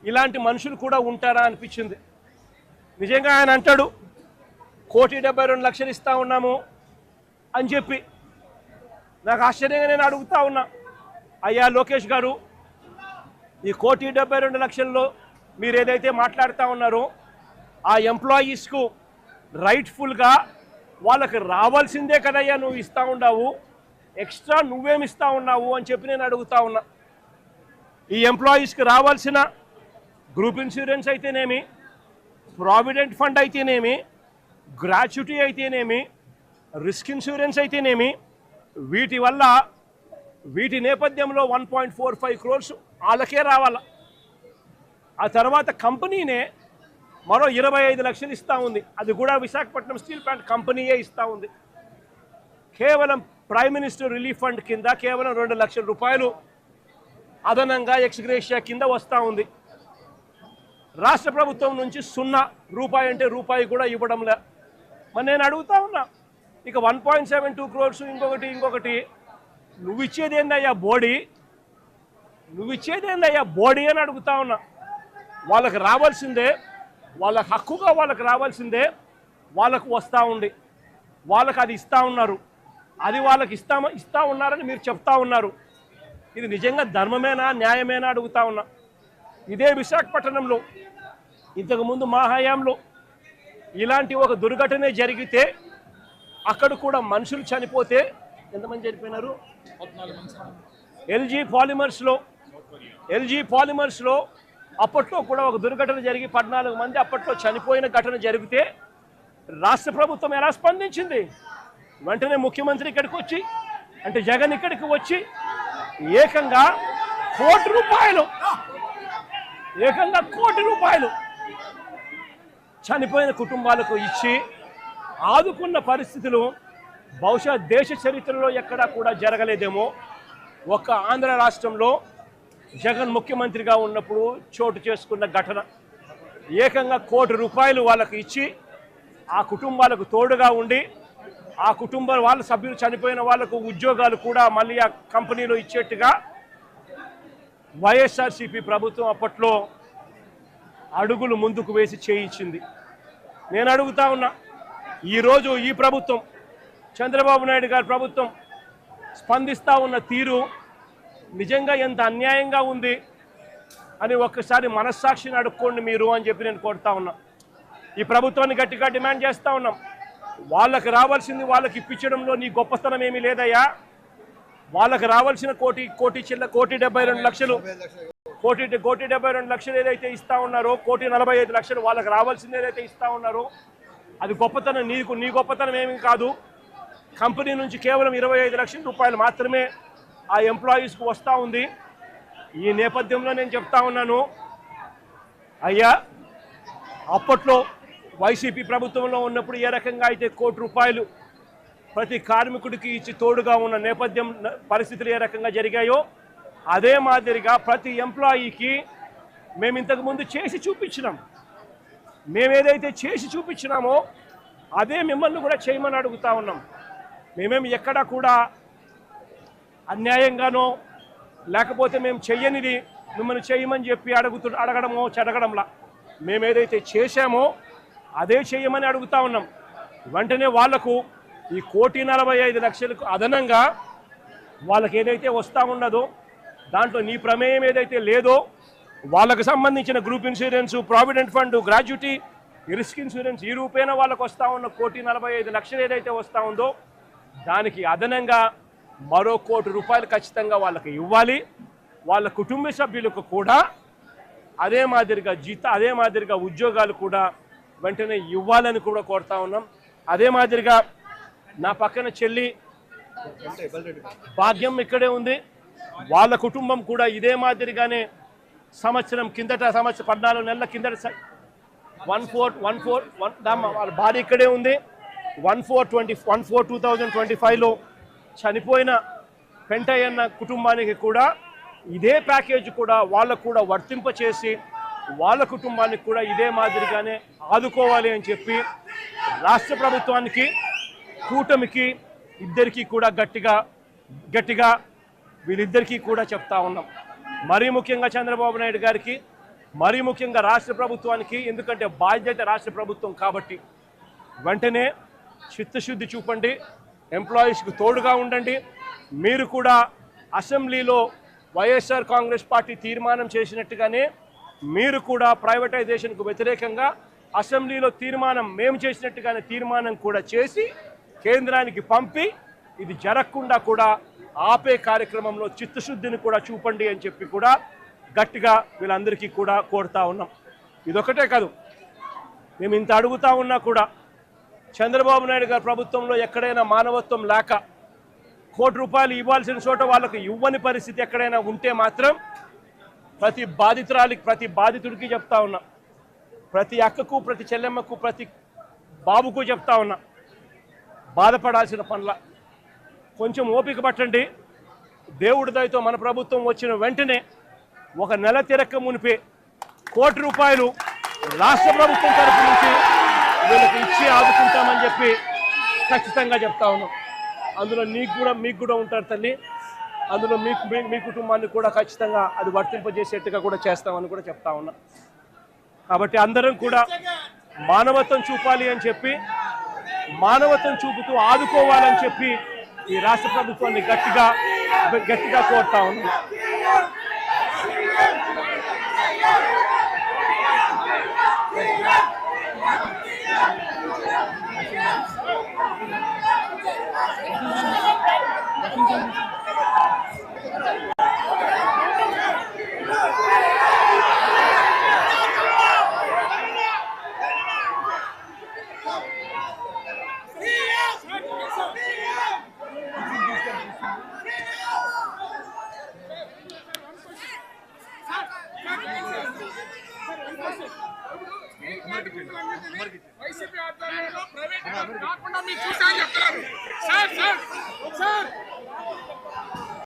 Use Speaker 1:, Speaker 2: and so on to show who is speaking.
Speaker 1: ఇలాంటి మనుషులు కూడా ఉంటారా అనిపించింది. నిజంగా ఆయన అంటాడు 1,72,00,000 ఇస్తా ఉన్నాము అని చెప్పి. నాకు ఆశ్చర్యంగా నేను అడుగుతా ఉన్నా, అయ్యా లోకేష్ గారు, ఈ 1,72,00,000లో మీరు ఏదైతే మాట్లాడుతూ ఉన్నారో ఆ ఎంప్లాయీస్కు రైట్ఫుల్గా వాళ్ళకి రావాల్సిందే కదయ్యా నువ్వు ఇస్తూ ఉన్నావు, ఎక్స్ట్రా నువ్వేమి ఇస్తూ ఉన్నావు అని చెప్పి నేను అడుగుతా ఉన్నా. ఈ ఎంప్లాయీస్కి రావాల్సిన గ్రూప్ ఇన్సూరెన్స్ అయితేనేమి, ప్రావిడెంట్ ఫండ్ అయితేనేమి, గ్రాట్యుటీ అయితేనేమి, రిస్క్ ఇన్సూరెన్స్ అయితేనేమి, వీటి నేపథ్యంలో 1.45 crores వాళ్ళకే రావాల. ఆ తర్వాత కంపెనీనే మరో 25 లక్షలు ఇస్తూ ఉంది. అది కూడా విశాఖపట్నం స్టీల్ ప్లాంట్ కంపెనీయే ఇస్తూ ఉంది. కేవలం ప్రైమ్ మినిస్టర్ రిలీఫ్ ఫండ్ కింద కేవలం 2 లక్షల రూపాయలు అదనంగా ఎక్స్గ్రేషియా కింద వస్తూ ఉంది. రాష్ట్ర ప్రభుత్వం నుంచి 0 రూపాయి అంటే రూపాయి కూడా ఇవ్వడంలే. మరి నేను అడుగుతా ఉన్నా, ఇక 1.72 crores ఇంకొకటి నువ్వు ఇచ్చేదేందయ్యా బోడీ అని అడుగుతా ఉన్నా. వాళ్ళకి రావాల్సిందే, వాళ్ళ హక్కుగా వాళ్ళకి రావాల్సిందే వాళ్ళకు వస్తూ ఉంది. వాళ్ళకి అది ఇస్తూ ఉన్నారు, అది వాళ్ళకి ఇస్తూ ఉన్నారని మీరు చెప్తా ఉన్నారు. ఇది నిజంగా ధర్మమేనా, న్యాయమేనా అడుగుతా ఉన్నా. ఇదే విశాఖపట్నంలో ఇంతకుముందు మా హయాంలో ఇలాంటి ఒక దుర్ఘటన జరిగితే అక్కడ కూడా మనుషులు చనిపోతే ఎంతమంది చనిపోయినారు? ఎల్జీ పాలిమర్స్లో అప్పట్లో కూడా ఒక దుర్ఘటన జరిగి 14 మంది అప్పట్లో చనిపోయిన ఘటన జరిగితే రాష్ట్ర ప్రభుత్వం ఎలా స్పందించింది? వెంటనే ముఖ్యమంత్రి ఇక్కడికి వచ్చి, అంటే జగన్ ఇక్కడికి వచ్చి ఏకంగా కోటి రూపాయలు చనిపోయిన కుటుంబాలకు ఇచ్చి ఆదుకున్న పరిస్థితులు బహుశా దేశ చరిత్రలో ఎక్కడా కూడా జరగలేదేమో. ఒక్క ఆంధ్ర రాష్ట్రంలో జగన్ ముఖ్యమంత్రిగా ఉన్నప్పుడు చోటు చేసుకున్న ఘటన. ఏకంగా ₹1,00,00,000 వాళ్ళకు ఇచ్చి ఆ కుటుంబాలకు తోడుగా ఉండి ఆ వాళ్ళ సభ్యులు చనిపోయిన వాళ్లకు ఉద్యోగాలు కూడా మళ్ళీ ఆ కంపెనీలో ఇచ్చేట్టుగా వైఎస్ఆర్సీపీ ప్రభుత్వం అప్పట్లో అడుగులు ముందుకు వేసి చేయించింది. నేను అడుగుతా ఉన్నా, ఈరోజు ఈ ప్రభుత్వం, చంద్రబాబు నాయుడు గారి ప్రభుత్వం స్పందిస్తూ ఉన్న తీరు నిజంగా ఎంత అన్యాయంగా ఉంది అని ఒక్కసారి మనస్సాక్షిని అడుక్కోండి మీరు అని చెప్పి నేను కోరుతా ఉన్నా. ఈ ప్రభుత్వాన్ని గట్టిగా డిమాండ్ చేస్తూ ఉన్నాం. వాళ్ళకి రావాల్సింది వాళ్ళకి ఇప్పించడంలో నీ గొప్పతనం ఏమీ లేదయ్యా. వాళ్ళకి రావాల్సిన 1,72,00,000 ఏదైతే ఇస్తా ఉన్నారో, 1,45,00,000 వాళ్ళకి రావాల్సింది ఏదైతే ఇస్తా ఉన్నారో అది గొప్పతనం. నీ గొప్పతనం ఏమీ కాదు. కంపెనీ నుంచి కేవలం 25 లక్షల రూపాయలు మాత్రమే ఆ ఎంప్లాయీస్కు వస్తూ ఉంది. ఈ నేపథ్యంలో నేను చెప్తా ఉన్నాను, అయ్యా అప్పట్లో వైసీపీ ప్రభుత్వంలో ఉన్నప్పుడు ఏ రకంగా అయితే ₹1,00,00,000 ప్రతి కార్మికుడికి ఇచ్చి తోడుగా ఉన్న నేపథ్యం పరిస్థితులు ఏ రకంగా జరిగాయో అదే మాదిరిగా ప్రతి ఎంప్లాయీకి మేము ఇంతకుముందు చేసి చూపించినాం. మేమేదైతే చేసి చూపించినామో అదే మిమ్మల్ని కూడా చేయమని అడుగుతా ఉన్నాం. మేమేమి ఎక్కడా కూడా అన్యాయంగానో లేకపోతే మేము చెయ్యనిది మిమ్మల్ని చేయమని చెప్పి అడగడంలా మేమేదైతే చేశామో అదే చేయమని అడుగుతా ఉన్నాం. వెంటనే వాళ్లకు ఈ 1,45,00,000 అదనంగా వాళ్ళకి ఏదైతే వస్తూ ఉన్నదో దాంట్లో నీ ప్రమేయం ఏదైతే లేదో వాళ్ళకు సంబంధించిన group insurance, provident fund, gratuity, risk insurance ఈ రూపేణా వాళ్ళకు వస్తూ ఉన్న 1,45,00,000 ఏదైతే వస్తూ ఉందో దానికి అదనంగా మరో ₹1,00,00,000 ఖచ్చితంగా వాళ్ళకి ఇవ్వాలి. వాళ్ళ కుటుంబ సభ్యులకు కూడా అదే మాదిరిగా ఉద్యోగాలు కూడా వెంటనే ఇవ్వాలని కూడా కోరుతా ఉన్నాం. అదే మాదిరిగా నా పక్కన చెల్లి భాగ్యం ఇక్కడే ఉంది. వాళ్ళ కుటుంబం కూడా ఇదే మాదిరిగానే సంవత్సరం 14 నెలల కిందట 14 వాళ్ళ భార్య ఇక్కడే ఉంది. 1/4/2025లో చనిపోయిన పెంటయ్యన్న కుటుంబానికి కూడా ఇదే ప్యాకేజ్ కూడా వాళ్ళకు కూడా వర్తింపచేసి వాళ్ళ కుటుంబానికి కూడా ఇదే మాదిరిగానే ఆదుకోవాలి అని చెప్పి రాష్ట్ర ప్రభుత్వానికి, కూటమికి ఇద్దరికీ కూడా గట్టిగా వీళ్ళిద్దరికీ కూడా చెప్తా ఉన్నాం. మరీ ముఖ్యంగా చంద్రబాబు నాయుడు గారికి మరీ ముఖ్యంగా రాష్ట్ర ప్రభుత్వానికి, ఎందుకంటే బాధ్యత రాష్ట్ర ప్రభుత్వం కాబట్టి వెంటనే చిత్తశుద్ధి చూపండి, ఎంప్లాయీస్కి తోడుగా ఉండండి. మీరు కూడా అసెంబ్లీలో వైఎస్ఆర్ కాంగ్రెస్ పార్టీ తీర్మానం చేసినట్టుగానే మీరు కూడా ప్రైవేటైజేషన్కు వ్యతిరేకంగా అసెంబ్లీలో తీర్మానం మేము చేసినట్టుగానే తీర్మానం కూడా చేసి కేంద్రానికి పంపి ఇది జరగకుండా కూడా ఆపే కార్యక్రమంలో చిత్తశుద్ధిని కూడా చూపండి అని చెప్పి కూడా గట్టిగా వీళ్ళందరికీ కూడా కోరుతా ఉన్నాం. ఇదొకటే కాదు, మేము ఇంత అడుగుతా ఉన్నా కూడా చంద్రబాబు నాయుడు గారి ప్రభుత్వంలో ఎక్కడైనా మానవత్వం లేక కోటి రూపాయలు ఇవ్వాల్సిన చోట వాళ్ళకు ఇవ్వని పరిస్థితి ఎక్కడైనా ఉంటే మాత్రం ప్రతి బాధితురాలికి, ప్రతి బాధితుడికి చెప్తా ఉన్నా, ప్రతి అక్కకు, ప్రతి చెల్లెమ్మకు, ప్రతి బాబుకు చెప్తా ఉన్నా, బాధపడాల్సిన పనుల కొంచెం ఓపిక పట్టండి. దేవుడి దయతో మన ప్రభుత్వం వచ్చిన వెంటనే ఒక నెల తిరక్క మునిపే కోటి రూపాయలు రాష్ట్ర ప్రభుత్వం తరఫు నుంచి వీళ్ళకి ఇచ్చి ఆదుకుంటామని చెప్పి ఖచ్చితంగా చెప్తా ఉన్నాం. అందులో మీకు కూడా ఉంటారు తల్లి, అందులో మీ కుటుంబాన్ని కూడా ఖచ్చితంగా అది వర్తింపజేసేట్టుగా కూడా చేస్తామని కూడా చెప్తా ఉన్నా. కాబట్టి అందరం కూడా మానవత్వం చూపాలి అని చెప్పి, మానవత్వం చూపుతూ ఆదుకోవాలని చెప్పి ఈ రాష్ట్ర ప్రభుత్వాన్ని గట్టిగా కోరుతా ఉన్నాం.
Speaker 2: వైసీపీ ఆధ్వర్యంలో ప్రైవేట్ కాకుండా మీరు చూసారని చెప్తున్నారు సార్.